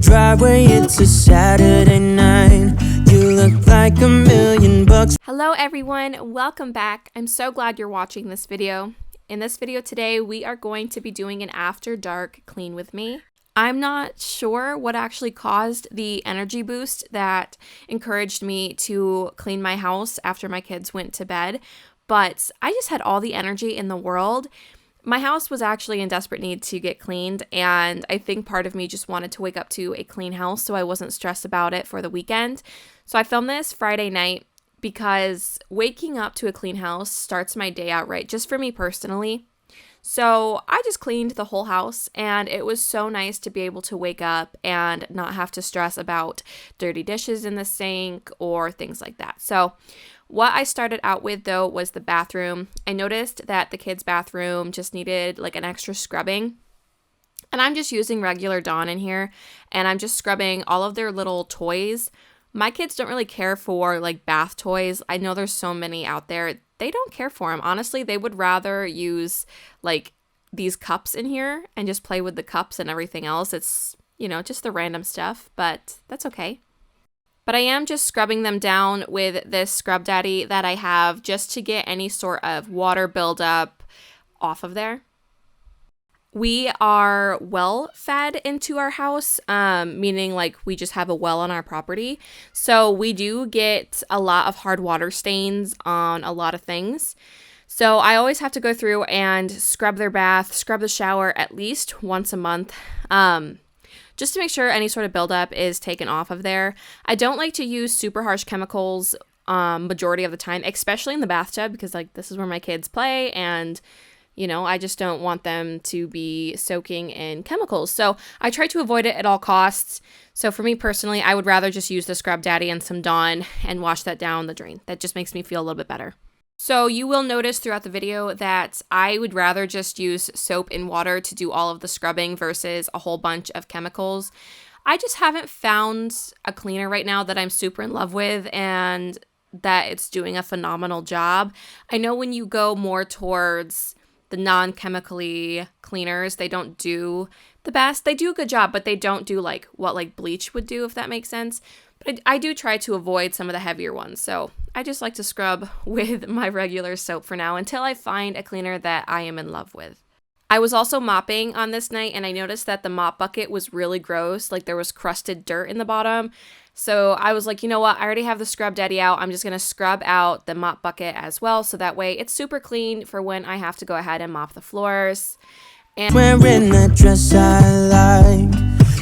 driveway, it's a Saturday night. You look like $1,000,000. Hello everyone, welcome back. I'm so glad you're watching this video. In this video today, we are going to be doing an after dark clean with me. I'm not sure what actually caused the energy boost that encouraged me to clean my house after my kids went to bed, but I just had all the energy in the world. My house was actually in desperate need to get cleaned, and I think part of me just wanted to wake up to a clean house so I wasn't stressed about it for the weekend. So I filmed this Friday night because waking up to a clean house starts my day out right, just for me personally. So I just cleaned the whole house, and it was so nice to be able to wake up and not have to stress about dirty dishes in the sink or things like that. So what I started out with, though, was the bathroom. I noticed that the kids' bathroom just needed like an extra scrubbing. And I'm just using regular Dawn in here, and I'm just scrubbing all of their little toys. My kids don't really care for like bath toys. I know there's so many out there. They don't care for them. Honestly, they would rather use like these cups in here and just play with the cups and everything else. It's, you know, just the random stuff, but that's okay. But I am just scrubbing them down with this Scrub Daddy that I have just to get any sort of water buildup off of there. We are well fed into our house, meaning like we just have a well on our property. So we do get a lot of hard water stains on a lot of things. So I always have to go through and scrub their bath, scrub the shower at least once a month. Just to make sure any sort of buildup is taken off of there. I don't like to use super harsh chemicals majority of the time, especially in the bathtub, because like this is where my kids play, and you know, I just don't want them to be soaking in chemicals. So I try to avoid it at all costs. So for me personally, I would rather just use the Scrub Daddy and some Dawn and wash that down the drain. That just makes me feel a little bit better. So you will notice throughout the video that I would rather just use soap and water to do all of the scrubbing versus a whole bunch of chemicals. I just haven't found a cleaner right now that I'm super in love with and that it's doing a phenomenal job. I know when you go more towards the non-chemically cleaners, they don't do the best. They do a good job, but they don't do like what like bleach would do, if that makes sense. But I do try to avoid some of the heavier ones. So I just like to scrub with my regular soap for now until I find a cleaner that I am in love with. I was also mopping on this night, and I noticed that the mop bucket was really gross. Like there was crusted dirt in the bottom. So I was like, you know what? I already have the Scrub Daddy out. I'm just going to scrub out the mop bucket as well. So that way it's super clean for when I have to go ahead and mop the floors. And Wearing that dress I like.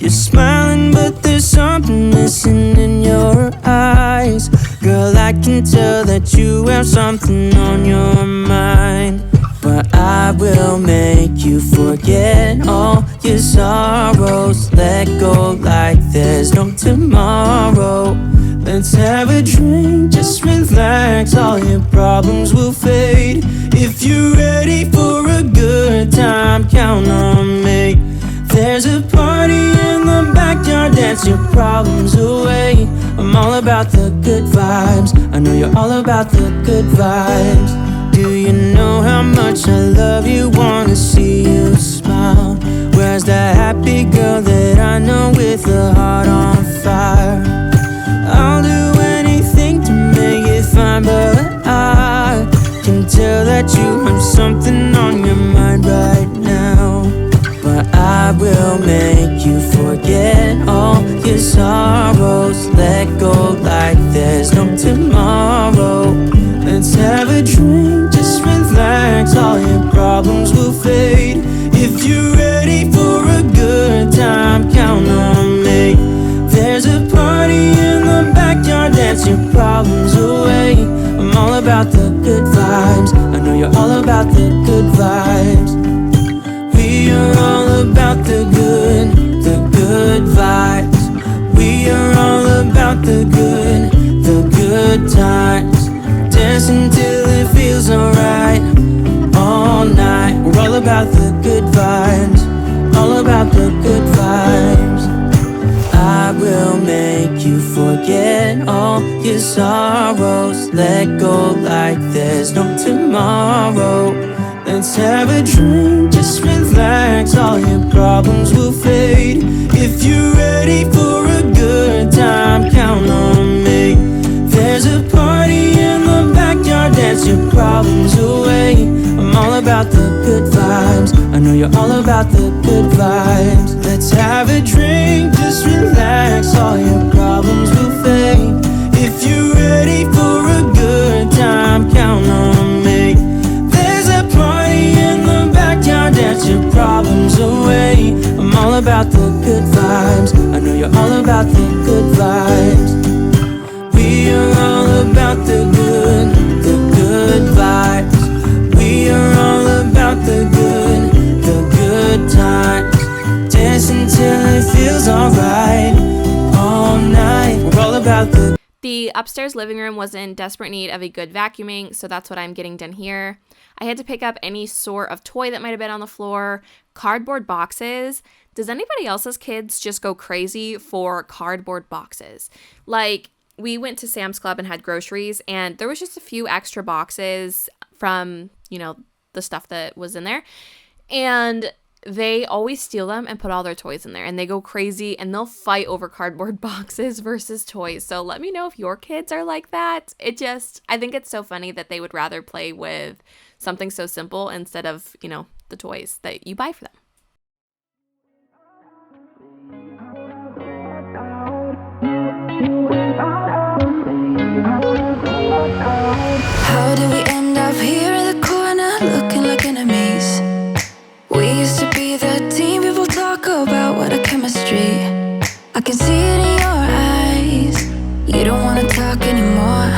You're smiling, but there's something missing in your eyes. Girl, I can tell that you have something on your mind. But I will make you forget all your sorrows. Let go like there's no tomorrow. Let's have a drink, just relax. All your problems will fade. If you're ready for a good time, count on me. There's a party in the backyard, dance your problems away. I'm all about the good vibes. I know you're all about the good vibes. Do you know how much I love you? Wanna see you smile. Where's that happy girl that I know with a heart on fire? I'll do anything to make it fine, but I can tell that you have something on your mind right now. But I will make you forget all your sorrows. Let go like there's no tomorrow. Let's have a drink, just relax. All your problems will fade. If you're ready for a good time, count on me. There's a party in the backyard, dance your problems away. I'm all about the good vibes. I know you're all about the good vibes. We are all about the good vibes. We are all about the good times. Dancing till it feels alright, all night. We're all about the good vibes, all about the good vibes. I will make you forget all your sorrows. Let go like there's no tomorrow. Let's have a drink, just relax, all your problems will fade. If you're ready for a good time, count on me. There's a party in the backyard, dance your problems away. I'm all about the good vibes, I know you're all about the good vibes. Let's have a drink, just relax, all your problems will fade. If you're ready for a good time, count on me. There's a party in the backyard, dance your problems away. I'm all about the good vibes, I know you're all about the good vibes. We are all about the good vibes. We are all about the good times. Dance until it feels alright, all night. We're all about The upstairs living room was in desperate need of a good vacuuming, so that's what I'm getting done here. I had to pick up any sort of toy that might have been on the floor, cardboard boxes. Does anybody else's kids just go crazy for cardboard boxes? Like, we went to Sam's Club and had groceries, and there was just a few extra boxes from, the stuff that was in there. And they always steal them and put all their toys in there, and they go crazy, and they'll fight over cardboard boxes versus toys. So let me know if your kids are like that. I think it's so funny that they would rather play with something so simple instead of, the toys that you buy for them. How did we end up here in the corner, looking like enemies? We used to be the team people talk about, what a chemistry. I can see it in your eyes. You don't wanna talk anymore.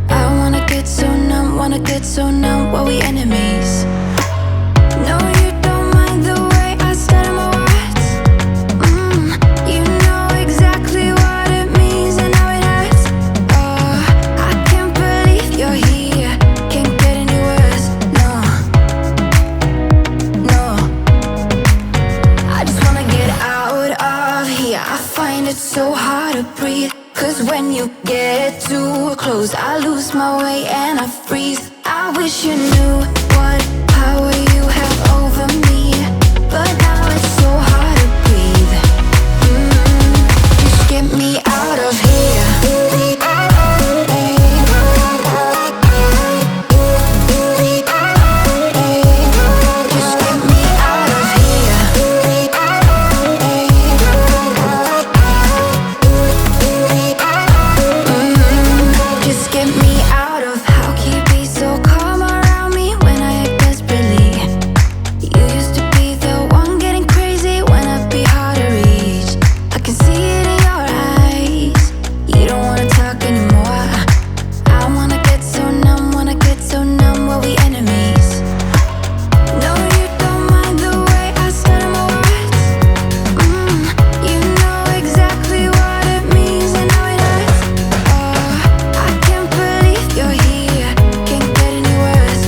I wanna get so numb while we enemies. No, you don't mind the way I stutter my words. You know exactly what it means and how it hurts. Oh, I can't believe you're here. Can't get any worse. No. I just wanna get out of here. I find it so hard to breathe. 'Cause when you get too close, I lose my way and I freeze. I wish you knew what power you have over me, but now it's so hard to breathe. Just get me out of here. Just get me out of here. Just get me out of. How can you be so calm around me when I act desperately? You used to be the one getting crazy when I'd be hard to reach. I can see it in your eyes. You don't wanna talk anymore. I wanna get so numb while we enemies. No, you don't mind the way I stutter my words. You know exactly what it means and how it hurts. Oh, I can't believe you're here. Can't get any worse.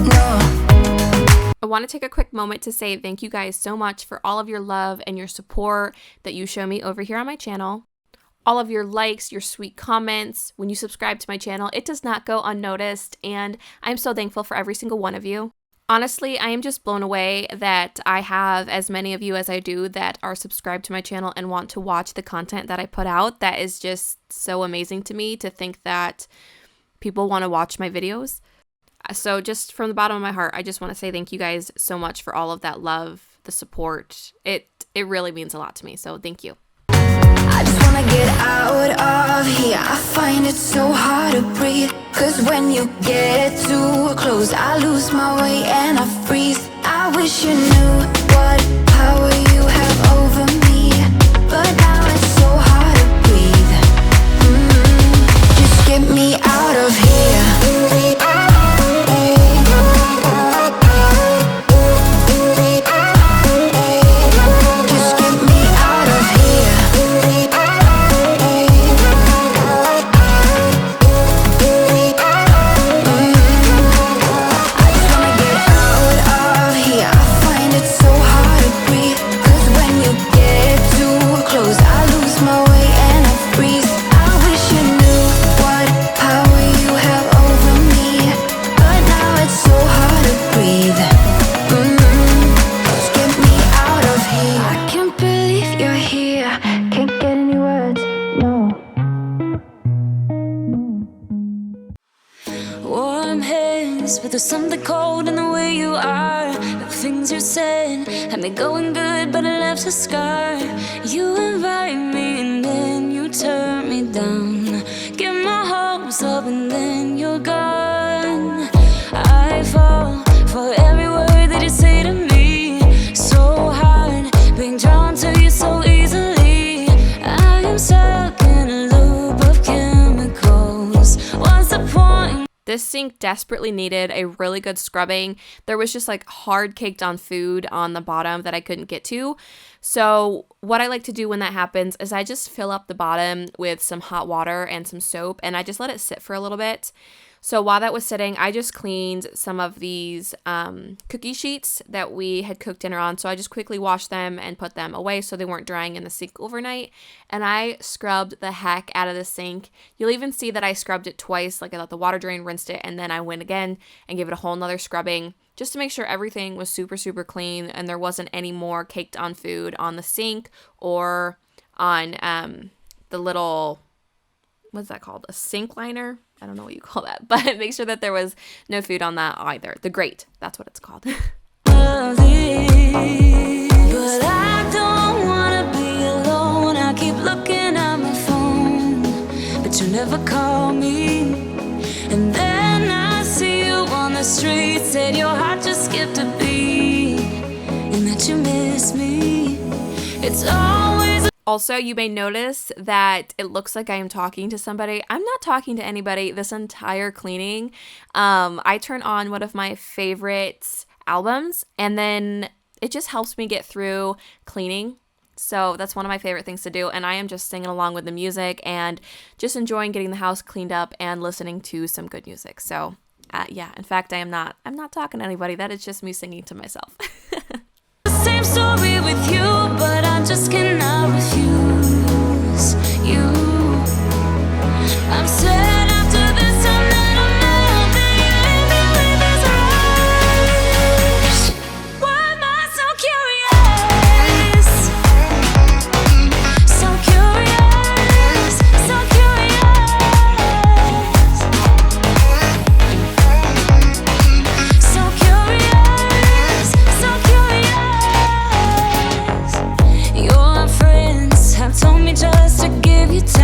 No. I want to take a quick moment to say thank you guys so much for all of your love and your support that you show me over here on my channel. All of your likes, your sweet comments, when you subscribe to my channel, it does not go unnoticed, and I'm so thankful for every single one of you. Honestly, I am just blown away that I have as many of you as I do that are subscribed to my channel and want to watch the content that I put out. That is just so amazing to me to think that people want to watch my videos. So just from the bottom of my heart, I just want to say thank you guys so much for all of that love, the support. It really means a lot to me, so thank you. I just wanna get out of here. I find it so hard to breathe. 'Cause when you get too close, I lose my way and I freeze. I wish you knew what power you have over me, but now it's so hard to breathe. Just get me out of here. Just get me out of here. I just wanna get out of here. I find it so hard to breathe. this, but there's something cold in the way you are. The things you said had me going good, but it left a scar. You invite me and then you turn me down. Get my hopes up and then you're gone. I fall for every word that you say to me. So hard, being drawn to you so easily. I am stuck in a loop of chemicals. What's the point? This sink desperately needed a really good scrubbing. There was just like hard caked on food on the bottom that I couldn't get to. So what I like to do when that happens is I just fill up the bottom with some hot water and some soap, and I just let it sit for a little bit. So while that was sitting, I just cleaned some of these cookie sheets that we had cooked dinner on. So I just quickly washed them and put them away so they weren't drying in the sink overnight. And I scrubbed the heck out of the sink. You'll even see that I scrubbed it twice. Like I let the water drain, rinsed it, and then I went again and gave it a whole nother scrubbing just to make sure everything was super, super clean and there wasn't any more caked on food on the sink or on the little, what's that called? A sink liner? I don't know what you call that, but make sure that there was no food on that either. The grate, that's what it's called. But I don't wanna be alone. I keep looking at my phone, but you never call me. And then I see you on the street, said your heart just skipped a beat, and that you miss me. It's always. Also, you may notice that it looks like I am talking to somebody. I'm not talking to anybody this entire cleaning. I turn on one of my favorite albums, and then it just helps me get through cleaning. So that's one of my favorite things to do, and I am just singing along with the music and just enjoying getting the house cleaned up and listening to some good music. So yeah, in fact, I'm not talking to anybody. That is just me singing to myself. Same story with you, but I just cannot refuse you. I'm sad after this time that I'm out, that you leave me with this rush. Why am I so curious? So curious, so curious. So curious, so curious. Your friends have told me just to give you time.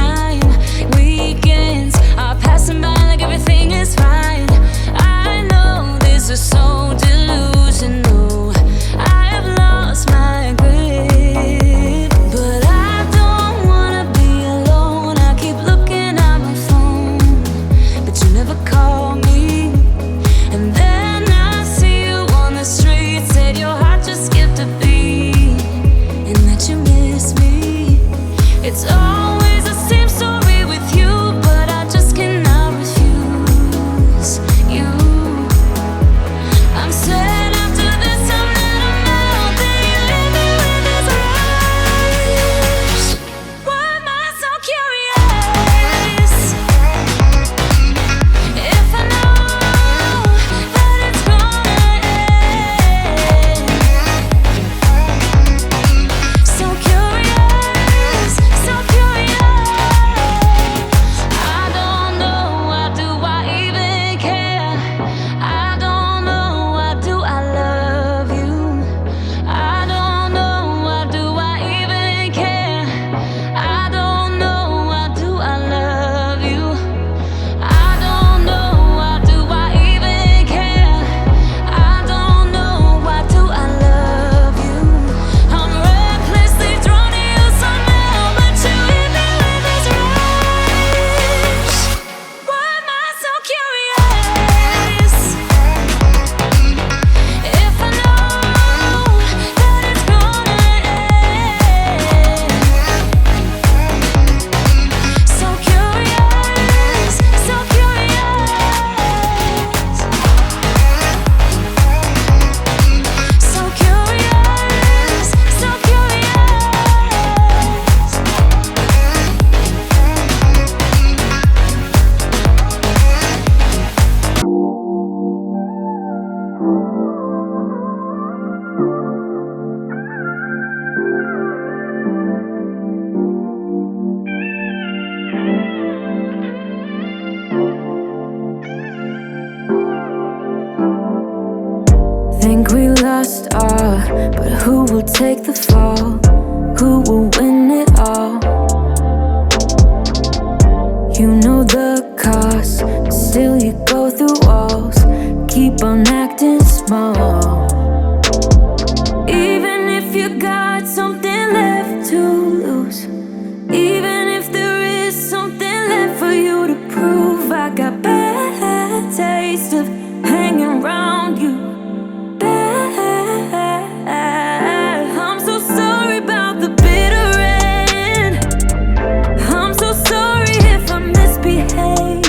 are, but who will take the fall? Who will win it all? You know the cost, still you go through walls. Keep on acting small. Even if you got something left to lose, even if there is something left for you to prove, I got bad taste of hanging around you. I'm so sorry about the bitter end. I'm so sorry if I misbehave.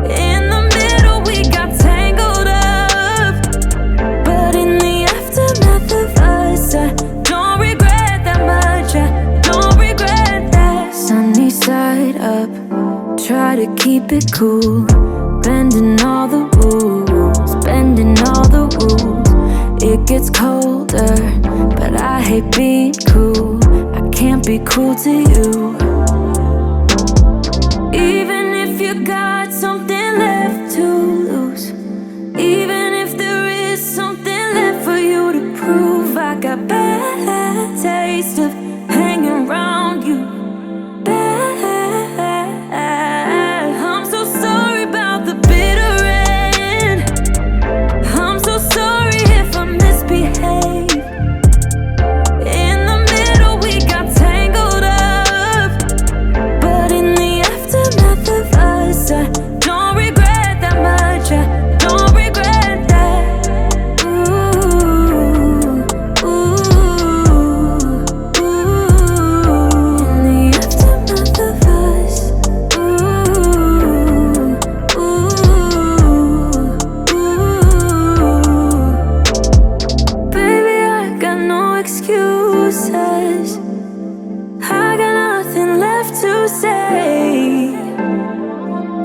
In the middle we got tangled up, but in the aftermath of us, I don't regret that much. I don't regret that. Sunny side up, try to keep it cool. Bending all the rules, bending all the rules. It gets colder, but I hate being cruel. I can't be cruel to you. Even if you got something left to lose, even if there is something left for you to prove, I got bad taste of hanging around you. I'm so sorry about the bitter end. I'm so sorry if I misbehave. In the middle we got tangled up, but in the aftermath of us, I don't regret that much. I don't regret that. Ooh, ooh, ooh. In the aftermath of us, ooh, ooh, ooh. Baby, I got no excuses. I got nothing left to say.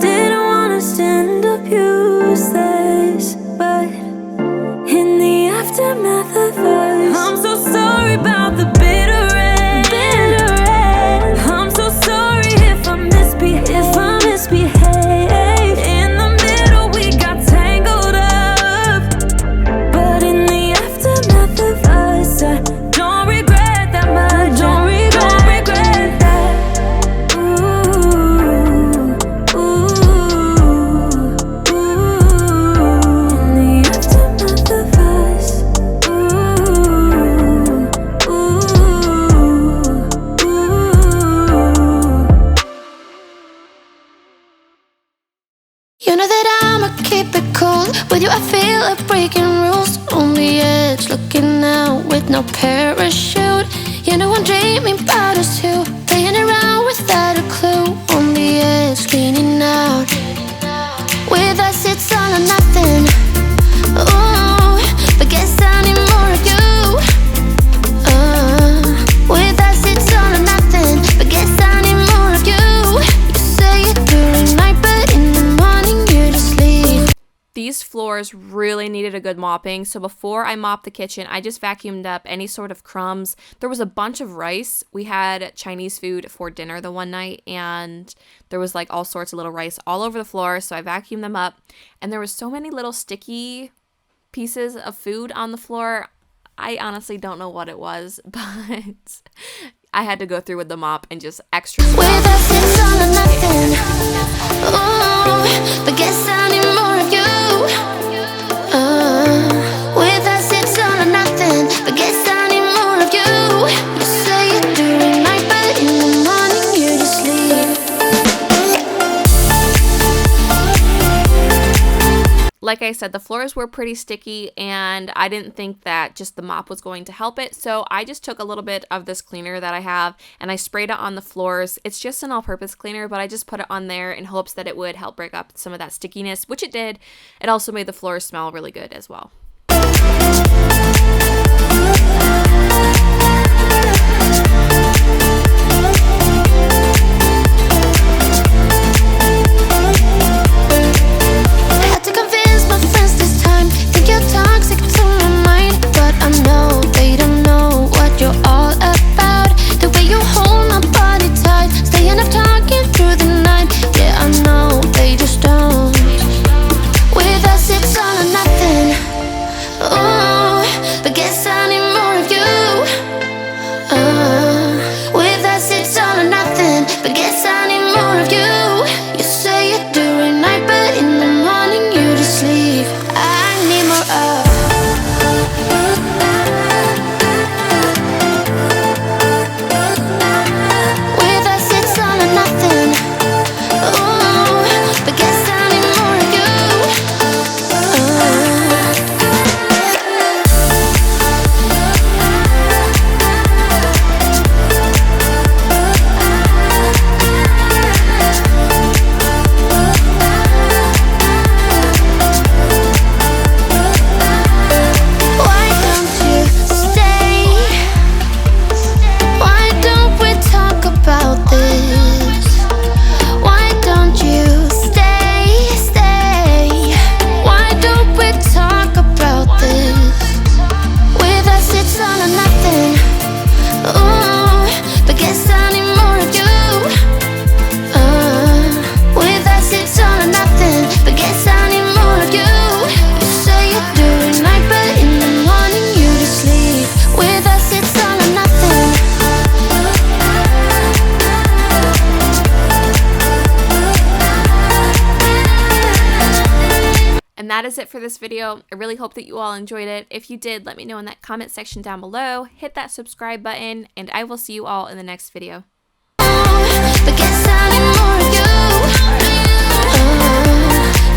Didn't want us to end up useless, but in the aftermath of us, I'm so sorry about the bitter end. I'm so sorry if I misbehave. In the middle we got tangled up, but in the aftermath of us, I don't regret that much. Don't regret that. Ooh, ooh, ooh. In the aftermath of us, ooh, ooh, ooh. You know that I'ma keep it cool. With you I feel like breaking rules. On the edge, looking out with no parachute. You know I'm dreaming about us two, playing around without a clue. On the edge, cleaning out. With us it's all or nothing. Ooh, but guess I need more of you. With us it's all or nothing, but guess I need more of you. You say it during night, but in the morning you just leave. These floors really needed a good mopping, so before I mopped the kitchen, I just vacuumed up any sort of crumbs. There was a bunch of rice. We had Chinese food for dinner the one night, and there was like all sorts of little rice all over the floor, so I vacuumed them up. And there was so many little sticky pieces of food on the floor. I honestly don't know what it was, but I had to go through with the mop and just extra With us it's all or nothing. Ooh, but guess I need more of you. With us it's all or nothing, but guess I need more of you. You say it during night, but in the morning you just leave. Like I said, the floors were pretty sticky, and I didn't think that just the mop was going to help it. So I just took a little bit of this cleaner that I have and I sprayed it on the floors. It's just an all-purpose cleaner, but I just put it on there in hopes that it would help break up some of that stickiness, which it did. It also made the floors smell really good as well. Had to convince my friends this time. Think you're toxic to my mind, but I know they don't know what you're all about. The way you hold my body tight, staying up talking through the night. Yeah, I know they just don't. With us it's all or nothing. Ooh, more of you. You say it during night, but in the morning you just leave. I need more of. With us it's all or nothing. Ooh, but guess I need more of you. Why don't you stay? Why don't we talk about this? Why don't you stay? Why don't we talk about this? With us it's all or nothing. Ooh, but guess I need more of you. With us it's all or nothing, but guess I need more of you. You say it during night, but in the morning you just leave. With us it's all or nothing. And that is it for this video. I really hope that you all enjoyed it. If you did, let me know in that comment section down below. Hit that subscribe button, and I will see you all in the next video. But guess I need more of you.